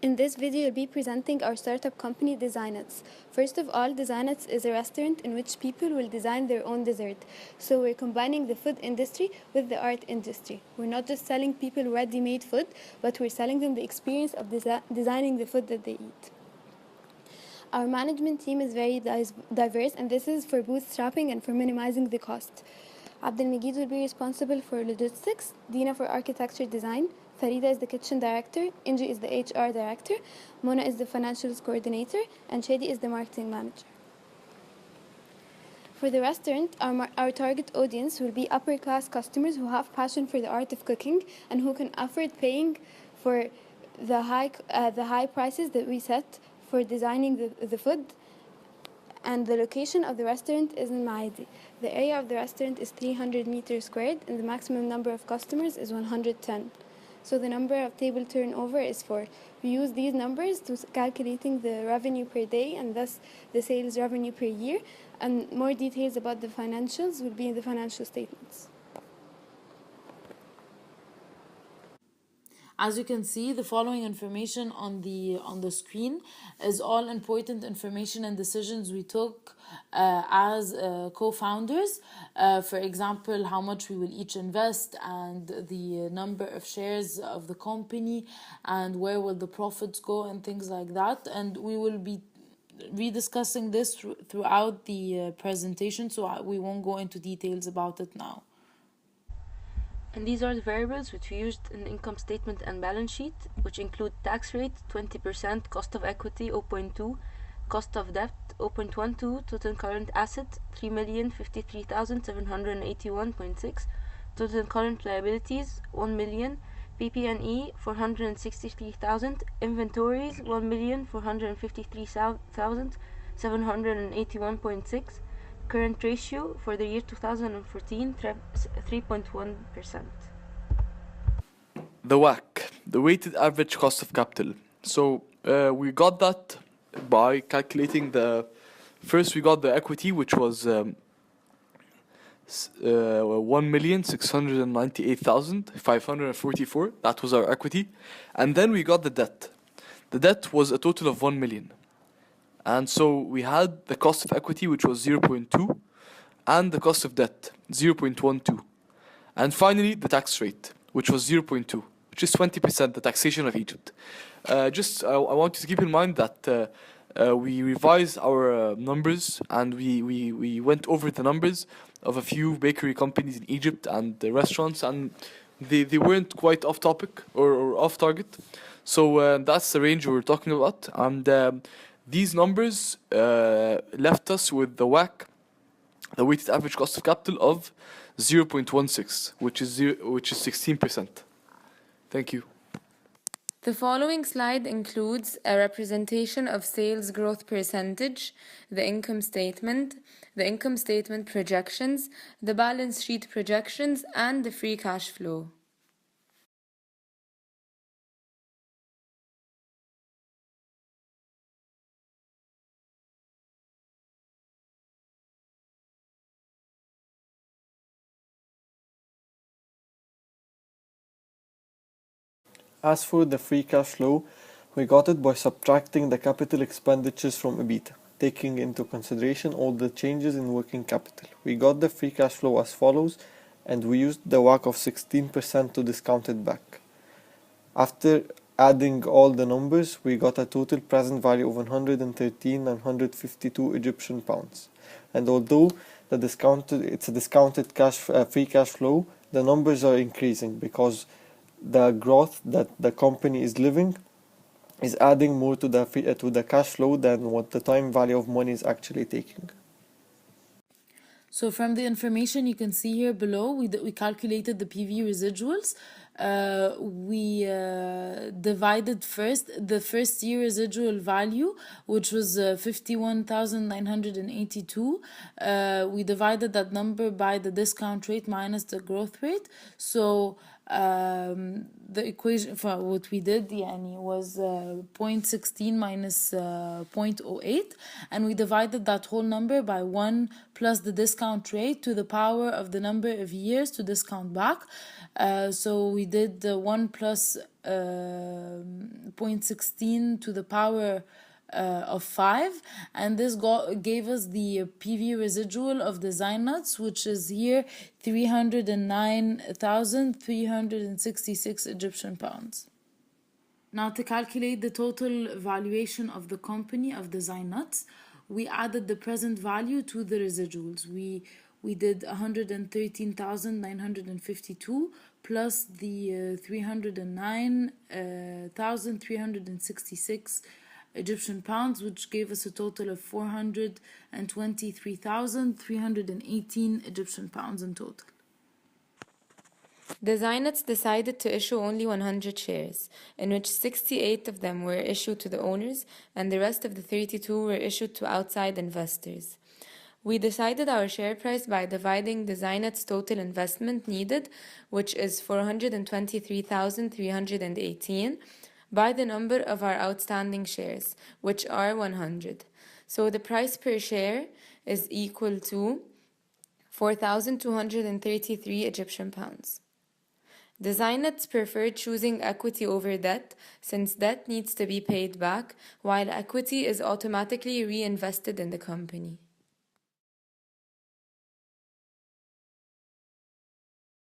In this video, I'll be presenting our startup company, DesigNuts. First of all, DesigNuts is a restaurant in which people will design their own dessert. So we're combining the food industry with the art industry. We're not just selling people ready-made food, but we're selling them the experience of designing the food that they eat. Our management team is very diverse, and this is for bootstrapping and for minimizing the cost. Abdelemguid will be responsible for logistics, Dina for architecture design, Farida is the kitchen director, Ingy is the HR director, Mona is the financials coordinator, and Shady is the marketing manager. For the restaurant, our target audience will be upper-class customers who have passion for the art of cooking and who can afford paying for the high prices that we set for designing the food. And the location of the restaurant is in Maadi. The area of the restaurant is 300 meters squared, and the maximum number of customers is 110. So the number of table turnover is 4. We use these numbers to calculating the revenue per day and thus the sales revenue per year. And more details about the financials will be in the financial statements. As you can see, the following information on the screen is all important information and decisions we took as co-founders. For example, how much we will each invest and the number of shares of the company and where will the profits go and things like that. And we will be rediscussing this throughout the presentation, so we won't go into details about it now. And these are the variables which we used in the income statement and balance sheet, which include tax rate 20%, cost of equity 0.2, cost of debt 0.12, total current asset 3,053,781.6, total current liabilities 1 million, PP&E 463,000, inventories 1,453,781.6. Current ratio for the year 2014, 3.1%. The WACC, the weighted average cost of capital. So we got that by calculating first we got the equity, which was 1,698,544. That was our equity. And then we got the debt. The debt was a total of 1 million. And so we had the cost of equity, which was 0.2, and the cost of debt, 0.12. And finally, the tax rate, which was 0.2, which is 20%, the taxation of Egypt. I want you to keep in mind that we revised our numbers, and we went over the numbers of a few bakery companies in Egypt and the restaurants, and they weren't quite off topic or off target. So that's the range we were talking about. And these numbers left us with the WACC, the weighted average cost of capital, of 0.16, which is 16%. Thank you. The following slide includes a representation of sales growth percentage, the income statement projections, the balance sheet projections, and the free cash flow. As for the free cash flow, we got it by subtracting the capital expenditures from EBITDA, taking into consideration all the changes in working capital. We got the free cash flow as follows, and we used the WACC of 16% to discount it back. After adding all the numbers, we got a total present value of 113 and 152 Egyptian pounds. And although it's a discounted free cash flow, the numbers are increasing because the growth that the company is living is adding more to the cash flow than what the time value of money is actually taking. So from the information you can see here below, we calculated the PV residuals. We divided the first year residual value, which was 51,982. We divided that number by the discount rate minus the growth rate. So the equation for what we did was 0.16 minus 0.08, and we divided that whole number by 1 plus the discount rate to the power of the number of years to discount back. So we did 1 plus 0.16 to the power of 5, and this gave us the PV residual of DesigNuts, which is here 309,366 Egyptian pounds. Now, to calculate the total valuation of the company of DesigNuts, we added the present value to the residuals. We did 113,952 plus the 309,366 Egyptian pounds, which gave us a total of 423,318 Egyptian pounds in total. DesigNuts decided to issue only 100 shares, in which 68 of them were issued to the owners and the rest of the 32 were issued to outside investors. We decided our share price by dividing DesigNuts' total investment needed, which is 423,318, by the number of our outstanding shares, which are 100. So the price per share is equal to 4,233 Egyptian pounds. DesigNuts preferred choosing equity over debt, since debt needs to be paid back, while equity is automatically reinvested in the company.